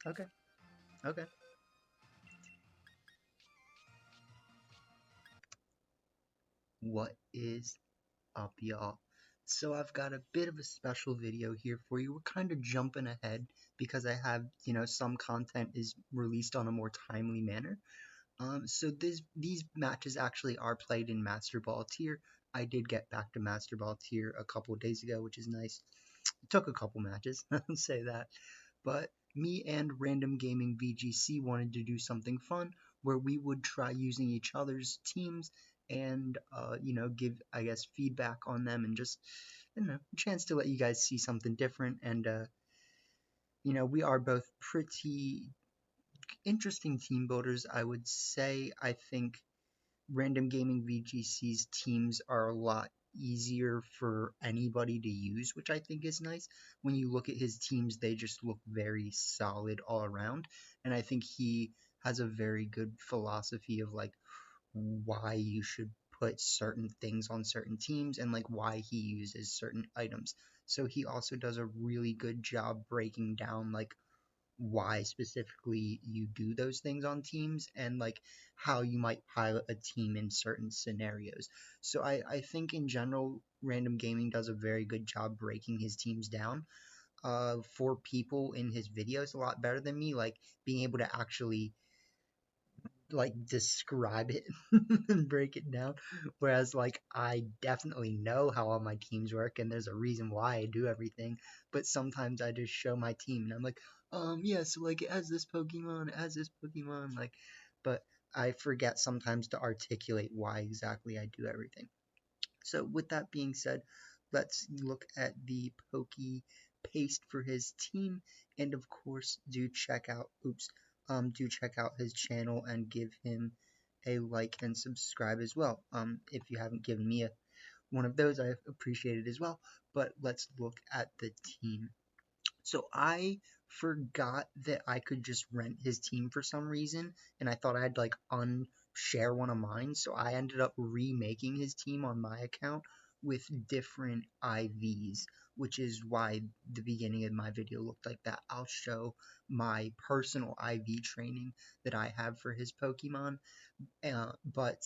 Okay. Okay. What is up, y'all? So I've got a bit of a special video here for you. We're kind of jumping ahead because I have, some content is released on a more timely manner. So these matches actually are played in Master Ball tier. I did get back to Master Ball tier a couple of days ago, which is nice. It took a couple matches, I'll say that. But me and Random Gaming VGC wanted to do something fun where we would try using each other's teams and, give, I guess, feedback on them and just, a chance to let you guys see something different. And, we are both pretty interesting team builders, I would say. I think Random Gaming VGC's teams are a lot easier for anybody to use, which I think is nice. When you look at his teams, they just look very solid all around. And I think he has a very good philosophy of like why you should put certain things on certain teams and like why he uses certain items. So he also does a really good job breaking down like why specifically you do those things on teams and like how you might pilot a team in certain scenarios. So I think in general, Random Gaming does a very good job breaking his teams down for people in his videos a lot better than me, like being able to actually like describe it and break it down. Whereas like I definitely know how all my teams work and there's a reason why I do everything. But sometimes I just show my team and I'm like, yeah, so like it has this Pokemon, it has this Pokemon, like but I forget sometimes to articulate why exactly I do everything. So with that being said, let's look at the Poke paste for his team, and of course, do check out his channel and give him a like and subscribe as well. If you haven't given me one of those, I appreciate it as well. But let's look at the team. So I forgot that I could just rent his team for some reason, and I thought I'd like unshare one of mine. So I ended up remaking his team on my account with different IVs, which is why the beginning of my video looked like that. I'll show my personal IV training that I have for his Pokemon, but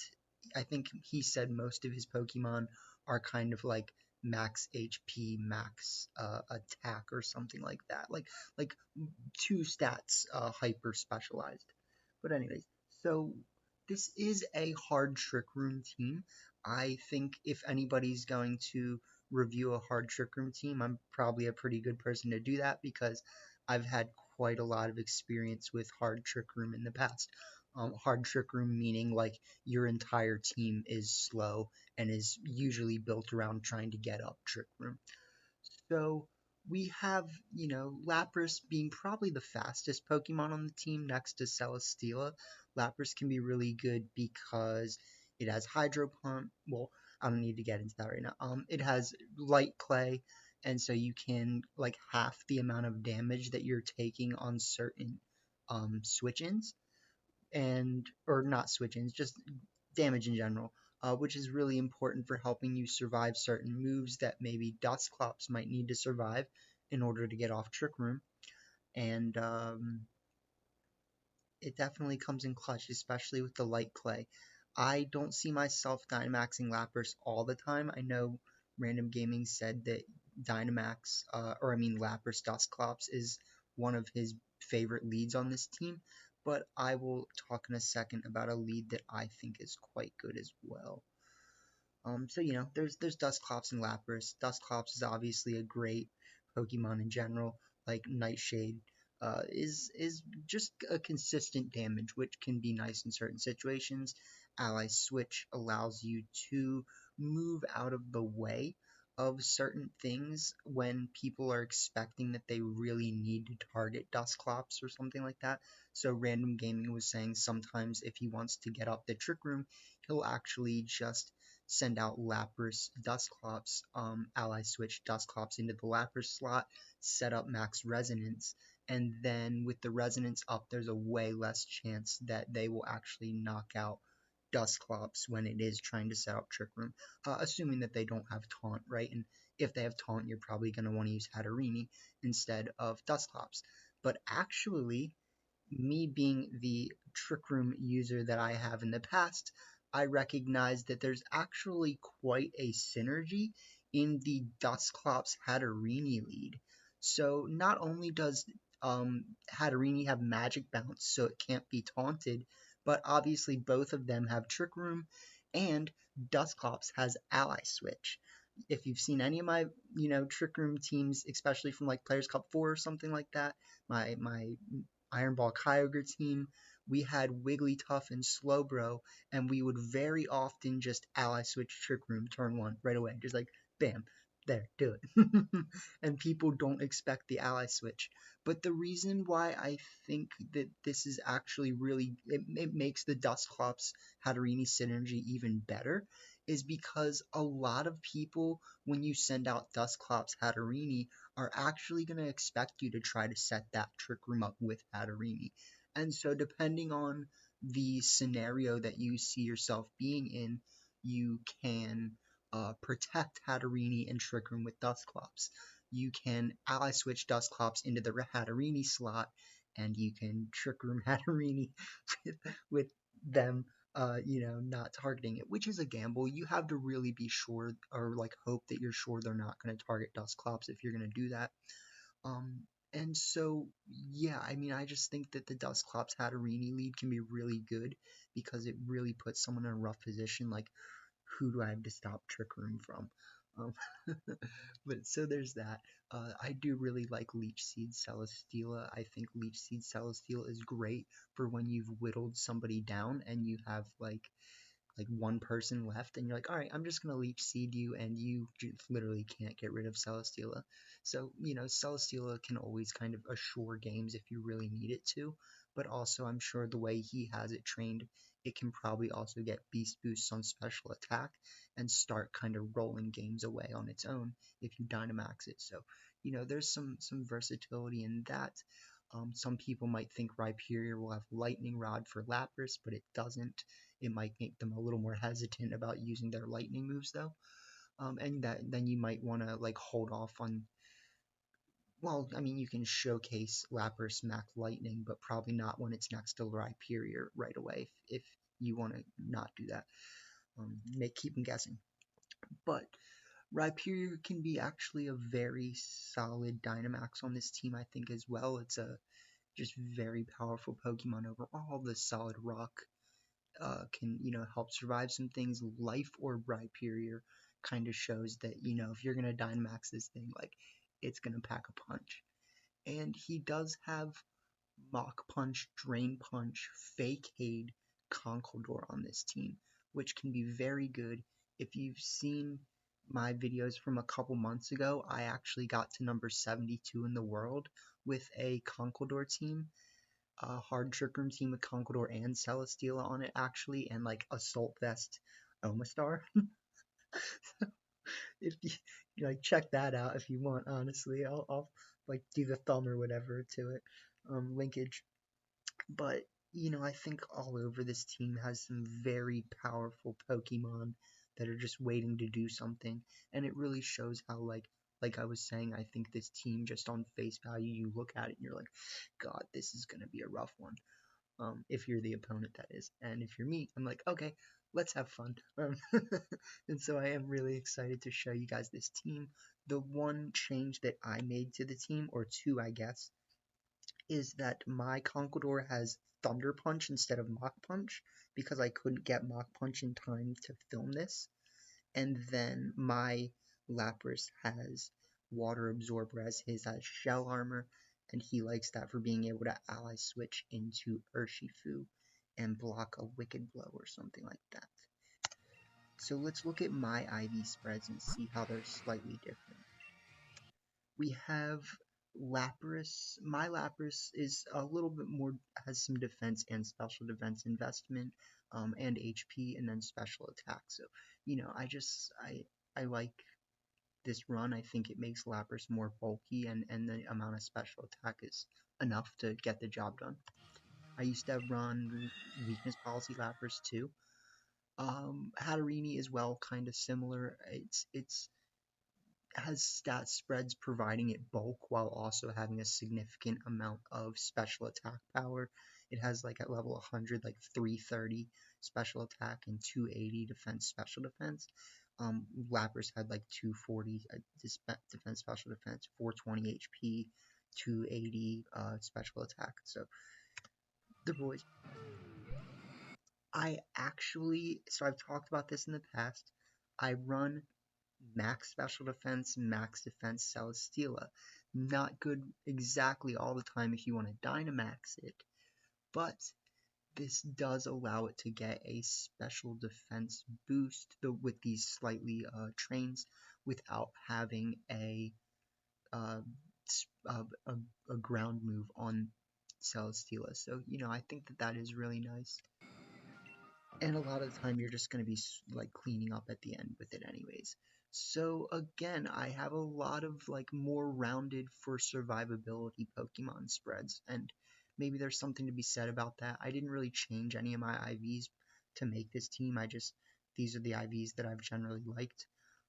I think he said most of his Pokemon are kind of like max HP, max attack, or something like that. Like two stats hyper specialized. But anyways, so this is a hard trick room team. I think if anybody's going to review a hard trick room team, I'm probably a pretty good person to do that because I've had quite a lot of experience with hard trick room in the past. Hard trick room meaning like your entire team is slow and is usually built around trying to get up trick room. So we have, Lapras being probably the fastest Pokemon on the team next to Celesteela. Lapras can be really good because it has Hydro Pump. Well, I don't need to get into that right now. It has Light Clay, and so you can like half the amount of damage that you're taking on certain switch-ins and or not switch-ins, just damage in general, which is really important for helping you survive certain moves that maybe Dusclops might need to survive in order to get off Trick Room. And it definitely comes in clutch, especially with the Light Clay. I don't see myself Dynamaxing Lapras all the time. I know Random Gaming said that Lapras Dusclops is one of his favorite leads on this team, but I will talk in a second about a lead that I think is quite good as well. So there's Dusclops and Lapras. Dusclops is obviously a great Pokemon in general, like Nightshade. Is just a consistent damage, which can be nice in certain situations. Ally Switch allows you to move out of the way of certain things when people are expecting that they really need to target Dusclops or something like that. So Random Gaming was saying sometimes if he wants to get up the Trick Room, he'll actually just send out Lapras Dusclops, ally switch Dusclops into the Lapras slot, set up max resonance, and then with the resonance up, there's a way less chance that they will actually knock out Dusclops when it is trying to set up Trick Room, assuming that they don't have Taunt, right? And if they have Taunt, you're probably going to want to use Hatterini instead of Dusclops. But actually, me being the Trick Room user that I have in the past, I recognize that there's actually quite a synergy in the Dusclops Hatterini lead. So not only does Hatterini have Magic Bounce, so it can't be taunted, but obviously both of them have Trick Room, and Dusclops has Ally Switch. If you've seen any of my, Trick Room teams, especially from like Players Cup 4 or something like that, my Iron Ball Kyogre team, we had Wigglytuff and Slowbro, and we would very often just ally switch Trick Room turn one right away. Just like, bam, there, do it. And people don't expect the ally switch. But the reason why I think that this is actually really, it makes the Dusclops Hatterini synergy even better is because a lot of people, when you send out Dusclops Hatterini, are actually going to expect you to try to set that Trick Room up with Hatterini. And so, depending on the scenario that you see yourself being in, you can protect Hatterini and Trick Room with Dusclops. You can ally switch Dusclops into the Hatterini slot, and you can Trick Room Hatterini with them not targeting it, which is a gamble. You have to really be sure or like hope that you're sure they're not going to target Dusclops if you're going to do that. And so, yeah, I mean, I just think that the Dusclops Hatterini lead can be really good because it really puts someone in a rough position. Like, who do I have to stop Trick Room from? Um, but so there's that. I do really like Leech Seed Celesteela. I think Leech Seed Celesteela is great for when you've whittled somebody down and you have like one person left, and you're like, all right, I'm just gonna leech seed you, and you literally can't get rid of Celesteela. So Celesteela can always kind of assure games if you really need it to, but also I'm sure the way he has it trained, it can probably also get beast boosts on special attack and start kind of rolling games away on its own if you Dynamax it. So there's some versatility in that. Some people might think Rhyperior will have Lightning Rod for Lapras, but it doesn't. It might make them a little more hesitant about using their lightning moves though. And that then you might want to like hold off on. Well, I mean, you can showcase Lapras Mac Lightning, but probably not when it's next to Rhyperior right away. If you want to not do that, keep them guessing. But Rhyperior can be actually a very solid Dynamax on this team, I think, as well. It's a just very powerful Pokemon overall. The solid rock can help survive some things. Life Orb Rhyperior kind of shows that if you're gonna Dynamax this thing, like it's gonna pack a punch. And he does have Mach Punch, Drain Punch, Fake Aid, Conkeldurr on this team, which can be very good. If you've seen my videos from a couple months ago, I actually got to number 72 in the world with a Conkeldurr team, a hard Trick Room team with Conkeldurr and Celesteela on it actually, and like Assault Vest Omastar. If you like check that out if you want, honestly, I'll like do the thumb or whatever to it, linkage. But I think all over this team has some very powerful Pokemon that are just waiting to do something, and it really shows how like I was saying, I think this team just on face value, you look at it and you're like, God, this is gonna be a rough one. If you're the opponent, that is. And if you're me, I'm like, okay, let's have fun. And so I am really excited to show you guys this team. The one change that I made to the team, or two, I guess, is that my Conkeldurr has Thunder Punch instead of Mach Punch because I couldn't get Mach Punch in time to film this. And then my Lapras has Water Absorber as his has Shell Armor, and he likes that for being able to ally switch into Urshifu and block a Wicked Blow or something like that. So let's look at my IV spreads and see how they're slightly different. We have Lapras. My Lapras is a little bit more, has some defense and special defense investment, and HP, and then special attack. So, I like this run. I think it makes Lapras more bulky, and the amount of special attack is enough to get the job done. I used to have run weakness policy Lapras too. Hatterini as well, kind of similar. It's has stat spreads providing it bulk while also having a significant amount of special attack power. It has like at level 100 like 330 special attack and 280 defense special defense. Lapras had like 240 defense special defense, 420 HP, 280 special attack. So the boys. So I've talked about this in the past. I run max special defense, max defense Celesteela. Not good exactly all the time if you want to Dynamax it, but this does allow it to get a special defense boost with these slightly trains without having uh, a ground move on Celesteela. So, I think that is really nice. And a lot of the time you're just going to be like cleaning up at the end with it anyways. So again, I have a lot of like more rounded for survivability Pokemon spreads, and maybe there's something to be said about that. I didn't really change any of my IVs to make this team. These are the IVs that I've generally liked.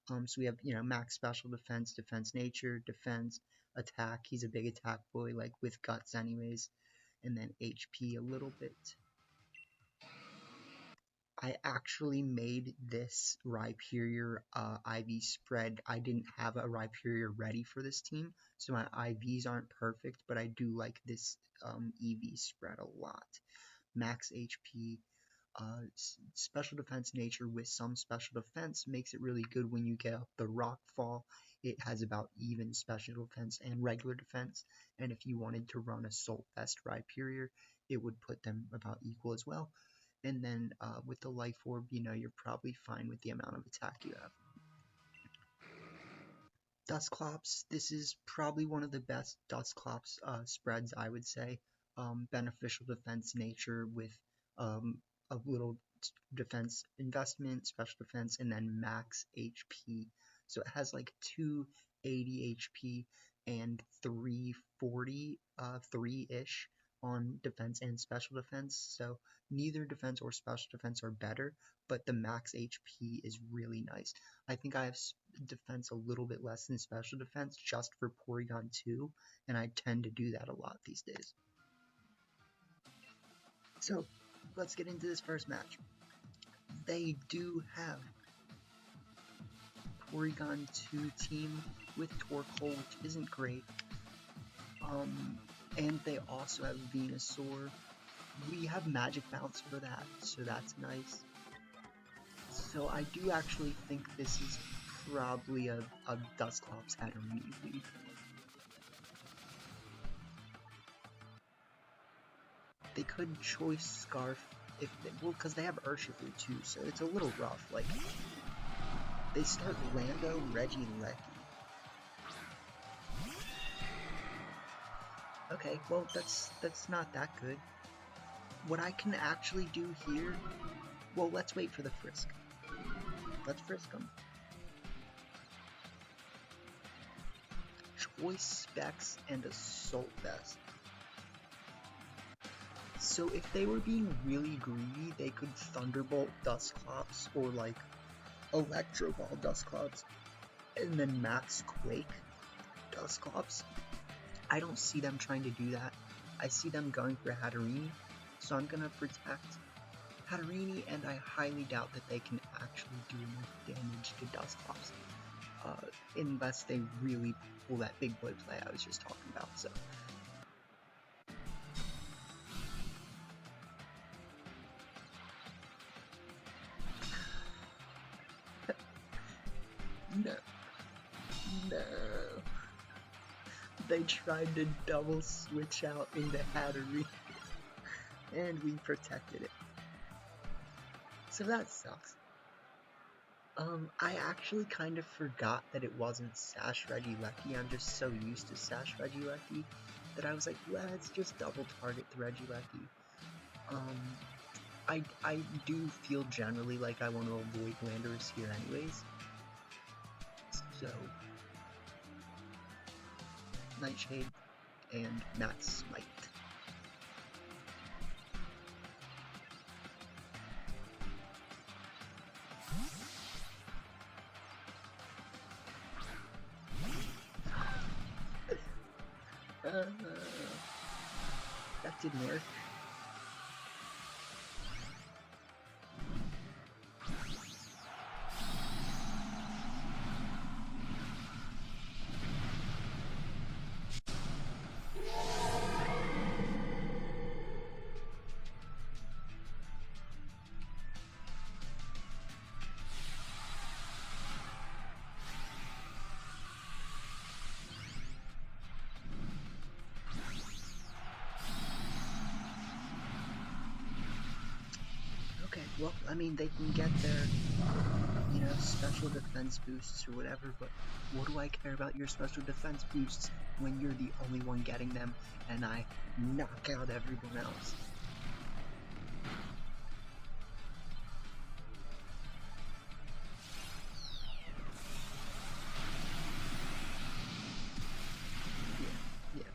So we have, max special defense, defense nature, defense, attack. He's a big attack boy, like with guts anyways, and then HP a little bit. I actually made this Rhyperior IV spread. I didn't have a Rhyperior ready for this team, so my IVs aren't perfect, but I do like this EV spread a lot. Max HP, special defense nature with some special defense makes it really good when you get up the rock fall. It has about even special defense and regular defense, and if you wanted to run Assault Vest Rhyperior, it would put them about equal as well. And then with the Life Orb, you're probably fine with the amount of attack you have. Dusclops, this is probably one of the best Dusclops spreads, I would say. Beneficial defense nature with a little defense investment, special defense, and then max HP. So it has like 280 HP and 340, 3-ish on defense and special defense. So neither defense or special defense are better, but the max HP is really nice. I think I have defense a little bit less than special defense just for Porygon 2, and I tend to do that a lot these days. So let's get into this first match. They do have Porygon 2 team with Torkoal, which isn't great. And they also have Venusaur. We have Magic Bounce for that, so that's nice. So I do actually think this is probably a Dusclops Hatterene lead. They could choice Scarf because they have Urshifu too, so it's a little rough. Like, they start Lando, Regieleki. Okay, well, that's not that good. What I can actually do here, well, let's wait for the Frisk. Let's Frisk him. Choice Specs and Assault Vest. So if they were being really greedy, they could Thunderbolt Dusclops or like Electro Ball Dusclops and then Max Quake Dusclops. I don't see them trying to do that. I see them going for Hatterene, so I'm gonna protect Hatterene, and I highly doubt that they can actually do enough damage to Dusclops, unless they really pull that big boy play I was just talking about. So. No. They tried to double switch out into Hatterene, and we protected it. So that sucks. I actually kind of forgot that it wasn't Sash Regieleki. I'm just so used to Sash Regieleki that I was like, let's just double target the Regieleki. I do feel generally like I want to avoid Landorus here anyways. So, Nightshade and not Smite. That didn't work. Okay, well, I mean, they can get their, you know, special defense boosts or whatever, but what do I care about your special defense boosts when you're the only one getting them and I knock out everyone else? Yeah, yeah.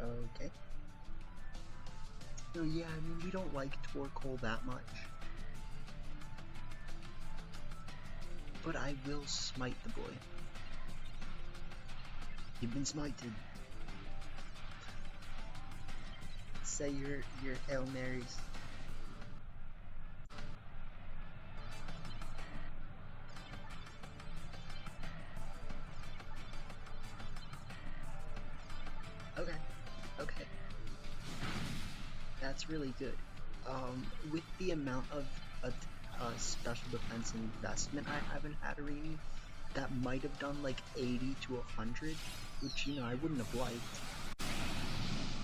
Okay. So yeah, I mean, we don't like Torkoal that much. But I will smite the boy. You've been smited. Say your Hail Marys. Okay, okay. That's really good. With the amount of special defense investment I have in Hatterini, that might have done like 80 to 100, which, you know, I wouldn't have liked.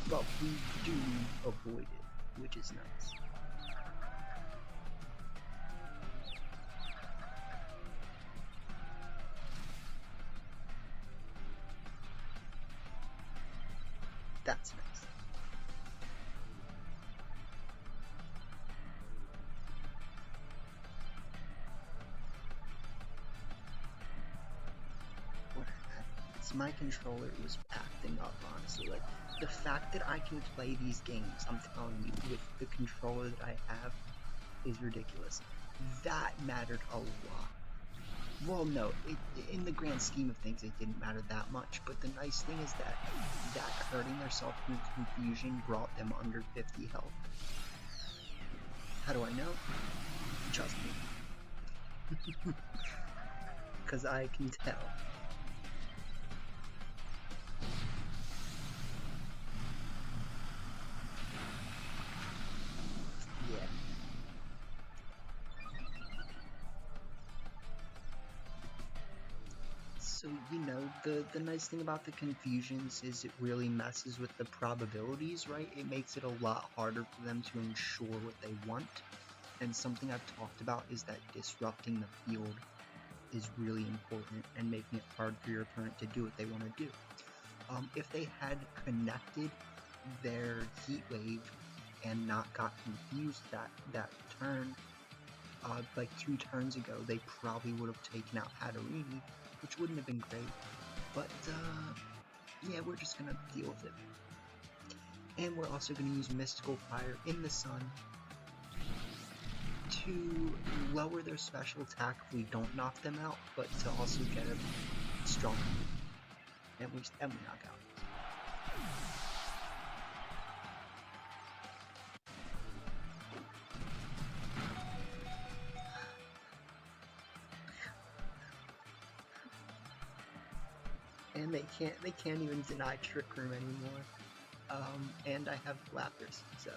But we do avoid it, which is nice. That's nice. My controller was acting up, honestly. Like, the fact that I can play these games, I'm telling you, with the controller that I have, is ridiculous. That mattered a lot. Well, no, in the grand scheme of things, it didn't matter that much, but the nice thing is that hurting yourself through confusion brought them under 50 health. How do I know? Trust me. Because I can tell. So, you know, the nice thing about the confusions is it really messes with the probabilities, right? It makes it a lot harder for them to ensure what they want. And something I've talked about is that disrupting the field is really important and making it hard for your opponent to do what they want to do. If they had connected their Heat Wave and not got confused that turn, like 2 turns ago, they probably would have taken out Hatterini, which wouldn't have been great, but yeah, we're just gonna deal with it. And we're also gonna use Mystical Fire in the Sun to lower their special attack if we don't knock them out, but to also get a strong and we knock out. And they can't even deny Trick Room anymore. And I have Lapras, so.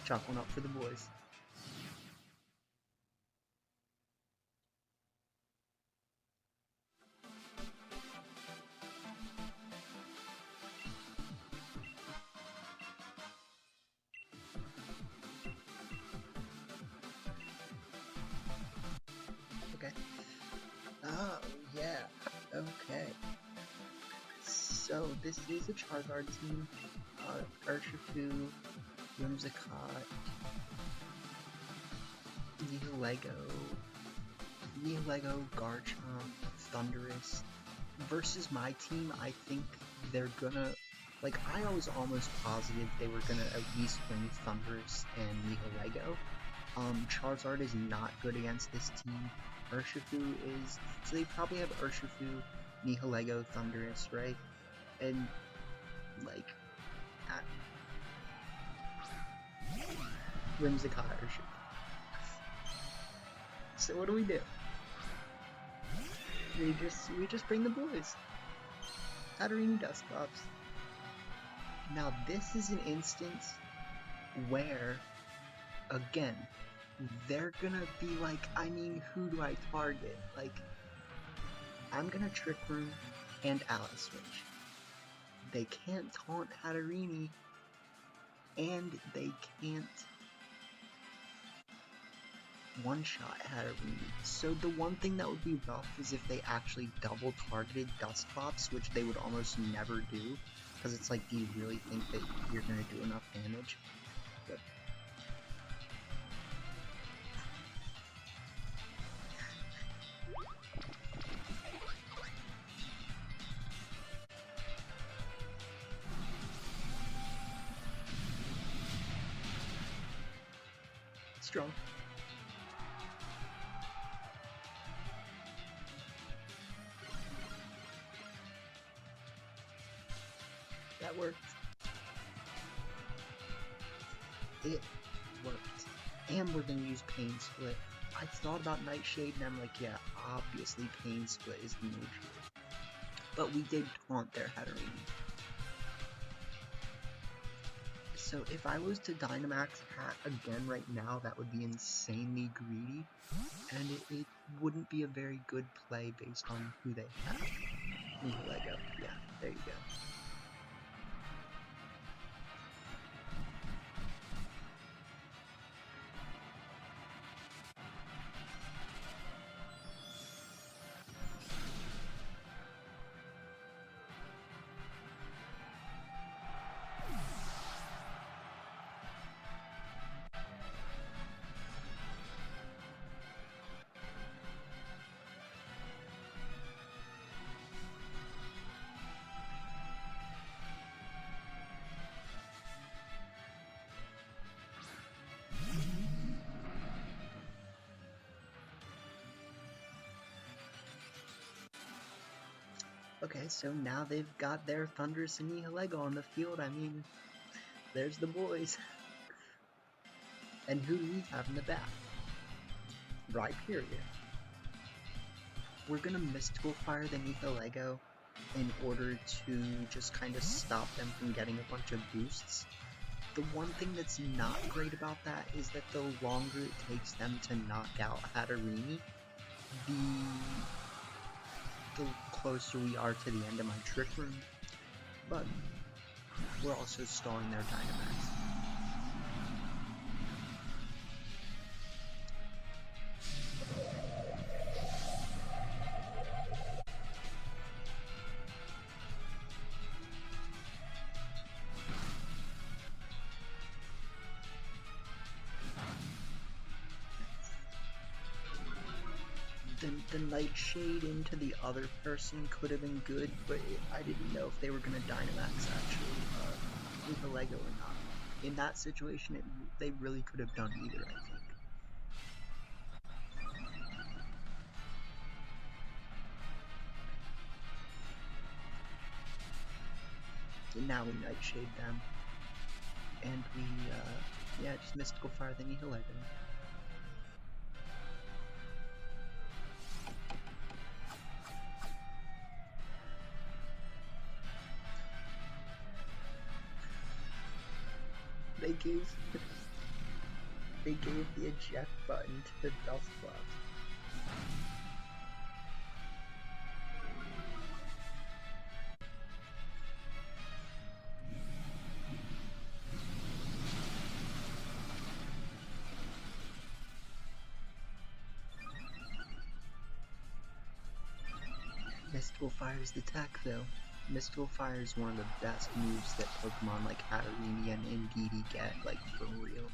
Chalk one up for the boys. So this is a Charizard team. Urshifu, Whimsicott, Nihilego, Garchomp, Thundurus. Versus my team, I think they're gonna, like, I was almost positive they were gonna at least bring Thundurus and Nihilego. Charizard is not good against this team. Urshifu is, so they probably have Urshifu, Nihilego, Thundurus, right? And, like, Whimsicott, Urshifu. So what do? We just bring the boys. Hatterene Dusclops. Now this is an instance where, again, they're gonna be like, I mean, who do I target? Like, I'm gonna Trick Room and Alice Switch. They can't taunt Hatterene, and they can't one-shot Hatterene. So the one thing that would be rough is if they actually double targeted Dusclops, which they would almost never do, because it's like, do you really think that you're gonna do enough damage? But strong. That worked. It worked. And we're gonna use Pain Split. I thought about Nightshade and I'm like, yeah, obviously Pain Split is the move here. But we did taunt their Hatterene. So if I was to Dynamax Hat again right now, that would be insanely greedy. And it wouldn't be a very good play based on who they have. Nihilego. Yeah, there you go. Okay, so now they've got their Thundurus and Nihilego on the field. I mean, there's the boys. And who do we have in the back? Rhyperior. We're gonna Mystical Fire the Nihilego in order to just kind of stop them from getting a bunch of boosts. The one thing that's not great about that is that the longer it takes them to knock out Hatterene, the closer we are to the end of my Trick Room. But we're also stalling their Dynamax. The Nightshade into the other person could have been good, but I didn't know if they were going to Dynamax actually with the Lego or not. In that situation, they really could have done either, I think. And now we Nightshade them. And we, yeah, just Mystical Fire the Nihilego. They gave the eject button to the Dusclops. Mystical Fire's the attack though. Mystical Fire is one of the best moves that Pokemon like Hatterene and Indeedee get, like, for real.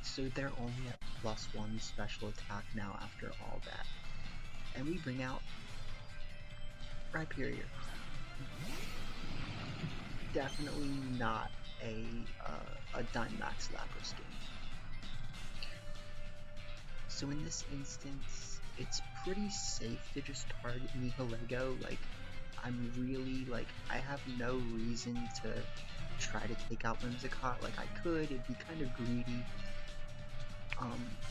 So they're only at +1 special attack now after all that. And we bring out Rhyperior. Definitely not a Dynamax Lapras game. So in this instance, it's pretty safe to just target Nihilego. Like, I'm really, like, I have no reason to try to take out Whimsicott. Like, I could, it'd be kind of greedy.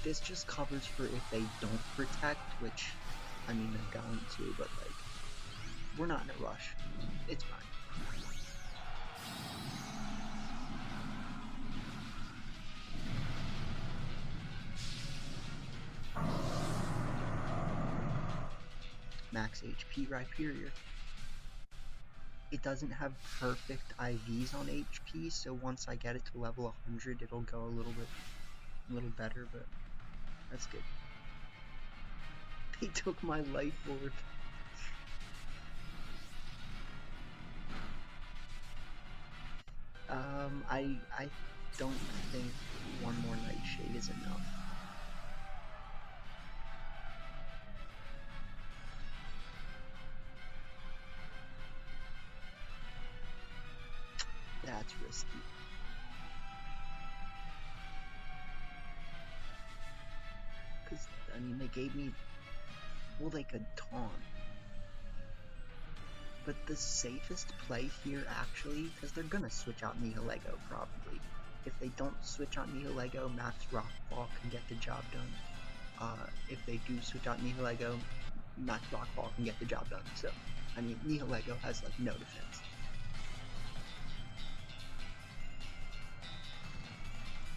This just covers for if they don't protect, which, I mean, they're going to, but, like, we're not in a rush. It's fine. Max HP Rhyperior. It doesn't have perfect IVs on HP, so once I get it to level 100, it'll go a little better, but that's good. They took my life orb. I don't think one more Nightshade is enough. That's risky. Because, I mean, they gave me, well, they could taunt. But the safest play here, actually, because they're gonna switch out Nihilego, probably. If they don't switch out Nihilego, Max Rock Ball can get the job done. If they do switch out Nihilego, Max Rock Ball can get the job done. So, I mean, Nihilego has, like, no defense.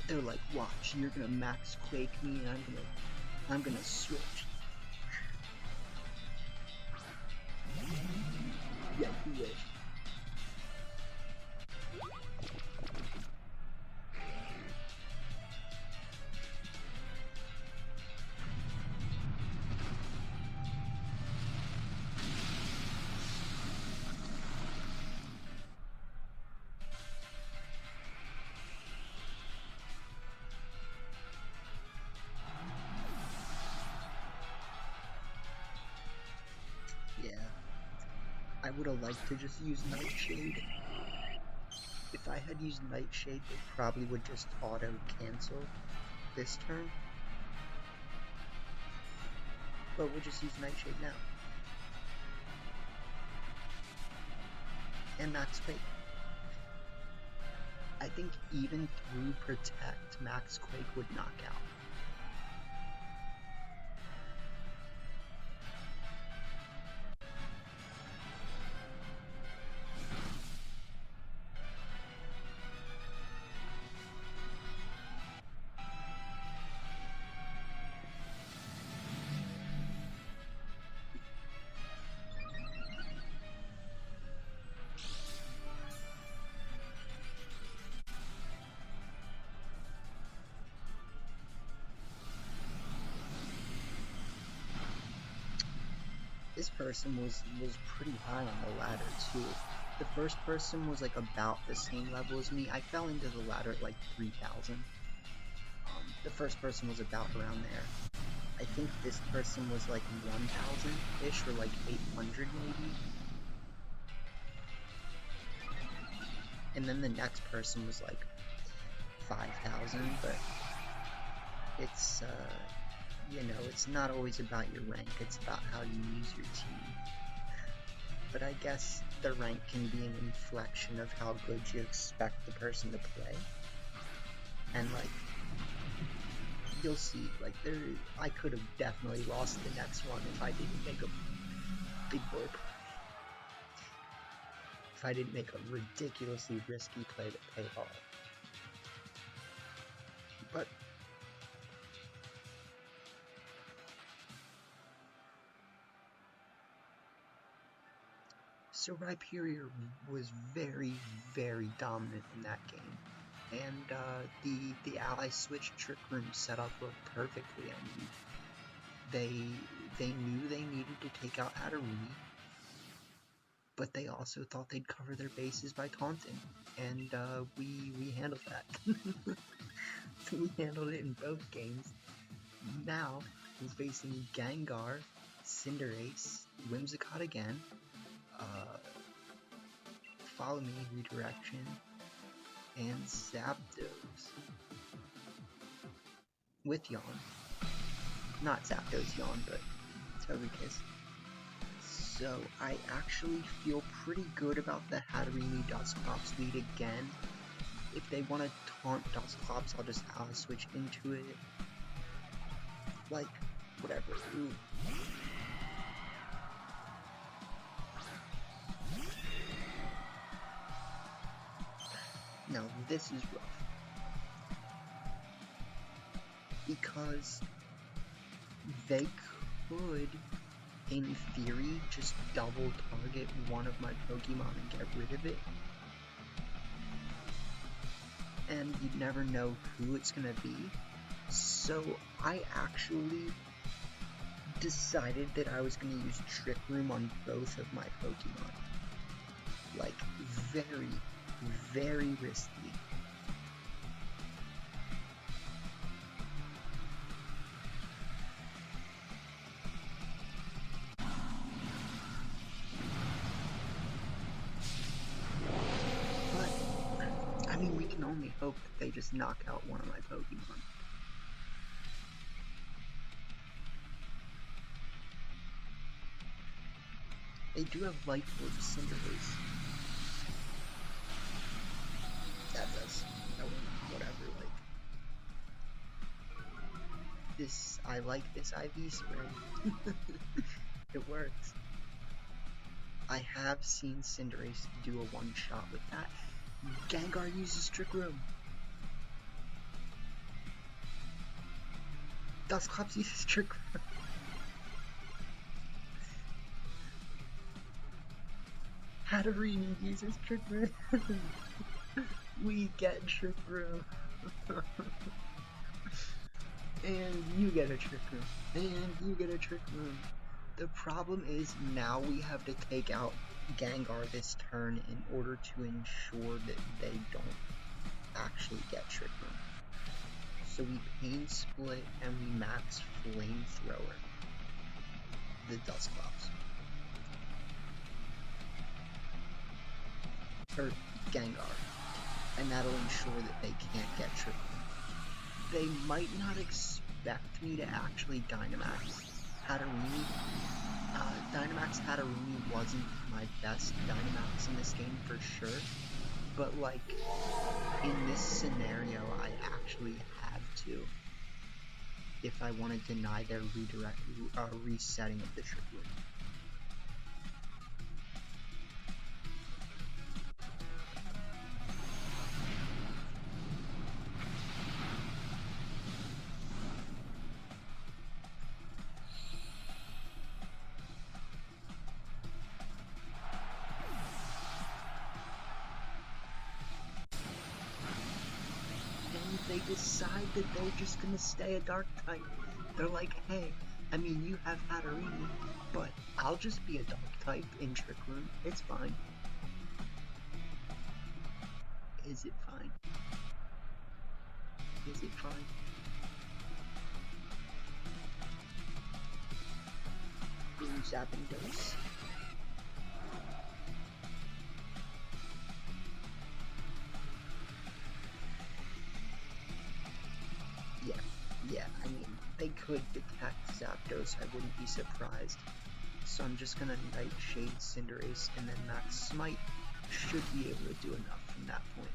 They're like, watch, you're gonna Max Quake me, and I'm gonna switch. Yeah, you wish. Yeah. I would have liked to just use Nightshade. If I had used Nightshade, they probably would just auto-cancel this turn. But we'll just use Nightshade now. And Max Quake. I think even through Protect, Max Quake would knock out. This person was pretty high on the ladder too. The first person was like about the same level as me. I fell into the ladder at like 3,000. The first person was about around there. I think this person was like 1,000-ish or like 800 maybe. And then the next person was like 5,000, but it's you know, it's not always about your rank, it's about how you use your team. But I guess the rank can be an inflection of how good you expect the person to play. And like, you'll see, like, I could have definitely lost the next one if I didn't make a big boy play. If I didn't make a ridiculously risky play that paid off. But so Rhyperior was very, very dominant in that game. And the ally switch trick room setup worked perfectly. I mean, they knew they needed to take out Hatterene, but they also thought they'd cover their bases by taunting, and we handled that. We handled it in both games. Now we're facing Gengar, Cinderace, Whimsicott again, Follow Me, Redirection, and Zapdos. With Yawn. Not Zapdos Yawn, but Togekiss. So I actually feel pretty good about the Hatterene Dusclops lead again. If they want to taunt Dusclops, I'll just switch into it. Like, whatever. Ooh. Now this is rough. Because they could, in theory, just double target one of my Pokemon and get rid of it. And you'd never know who it's gonna be. So I actually decided that I was gonna use Trick Room on both of my Pokemon. Like, very, very risky. But, I mean, we can only hope that they just knock out one of my Pokemon. They do have Light Orb Cinderace. That does. Whatever, like. This, I like this IV spray. It works. I have seen Cinderace do a one-shot with that. Gengar uses Trick Room. Dusclops uses Trick Room. Hatterene uses Trick Room. We get Trick Room. And you get a Trick Room. And you get a Trick Room. The problem is now we have to take out Gengar this turn in order to ensure that they don't actually get Trick Room. So we Pain Split and we max Flamethrower the Dusclops. Or Gengar. And that'll ensure that they can't get Trick Room. They might not expect me to actually Dynamax Hatterene. Dynamax Hatterene wasn't my best Dynamax in this game for sure, but like, in this scenario I actually had to, if I want to deny their resetting of the Trick Room. They decide that they're just gonna stay a dark type. They're like, hey, I mean, you have Hatterene, but I'll just be a dark type in Trick Room. It's fine. Is it fine? Is it fine? Boom, zapping dose. Yeah, I mean, they could detect Zapdos, I wouldn't be surprised. So I'm just gonna Nightshade Cinderace, and then Max Smite should be able to do enough from that point.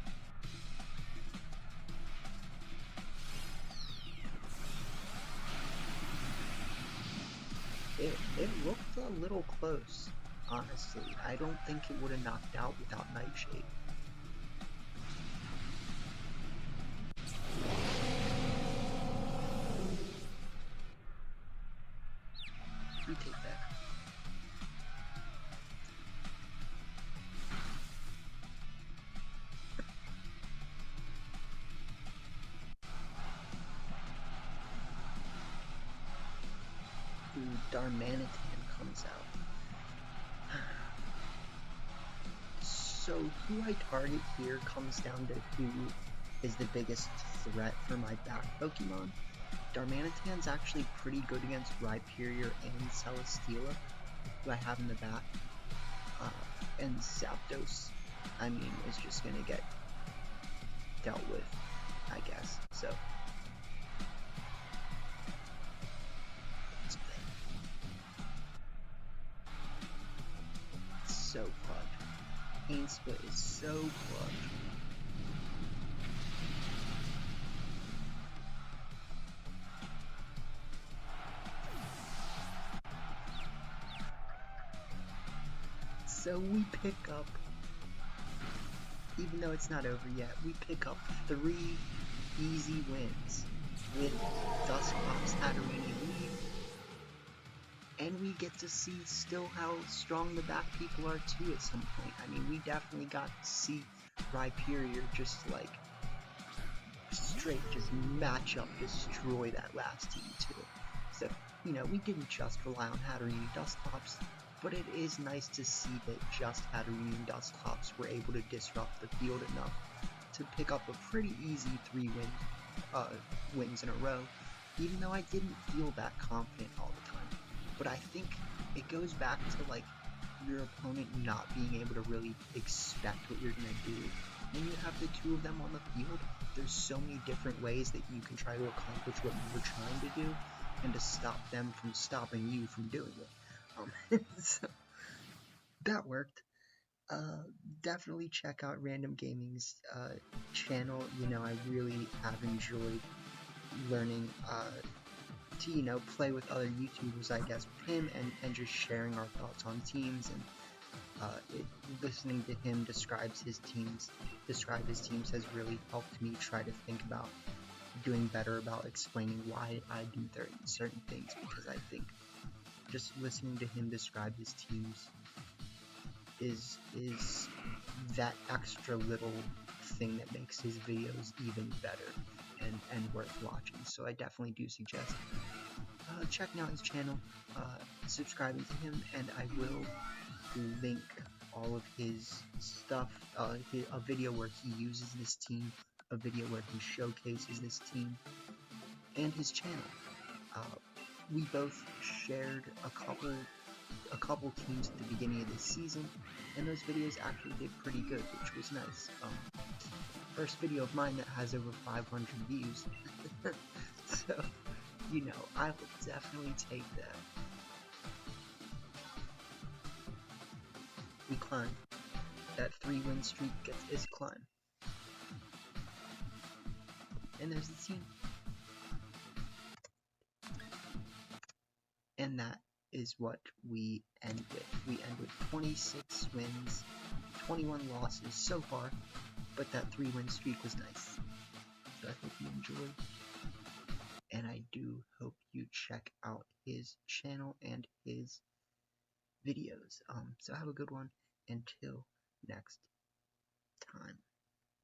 It looked a little close, honestly. I don't think it would have knocked out without Nightshade. Retake that. Ooh, Darmanitan comes out. So who I target here comes down to who is the biggest threat for my back Pokemon. Darmanitan's actually pretty good against Rhyperior and Celesteela, who I have in the back. And Zapdos, I mean, is just gonna get dealt with, I guess. So it's so plugged. Pain Split is so plugged. So we pick up, even though it's not over yet, we pick up 3 easy wins with Dusclops Hatterene lead, and we get to see still how strong the back people are too at some point. I mean, we definitely got to see Rhyperior just like straight just match up, destroy that last team too. So, you know, we didn't just rely on Hatterene and Dusclops, but it is nice to see that just Hatterene and Dusclops were able to disrupt the field enough to pick up a pretty easy 3 wins in a row, even though I didn't feel that confident all the time. But I think it goes back to like your opponent not being able to really expect what you're going to do. When you have the 2 of them on the field, there's so many different ways that you can try to accomplish what you were trying to do, and to stop them from stopping you from doing it. So that worked. Definitely check out Random Gaming's channel. You know, I really have enjoyed learning to, you know, play with other YouTubers, I guess, with him, and just sharing our thoughts on teams, and listening to him describe his teams has really helped me try to think about doing better about explaining why I do certain things, because I think just listening to him describe his teams is that extra little thing that makes his videos even better and worth watching. So I definitely do suggest checking out his channel, subscribing to him, and I will link all of his stuff, a video where he uses this team, a video where he showcases this team, and his channel. We both shared a couple teams at the beginning of this season, and those videos actually did pretty good, which was nice. First video of mine that has over 500 views, so, you know, I will definitely take that. We climb. That 3-win streak is climb. And there's the team. And that is what we end with. We end with 26 wins, 21 losses so far, but that 3-win streak was nice. So I hope you enjoyed, and I do hope you check out his channel and his videos. So have a good one until next time.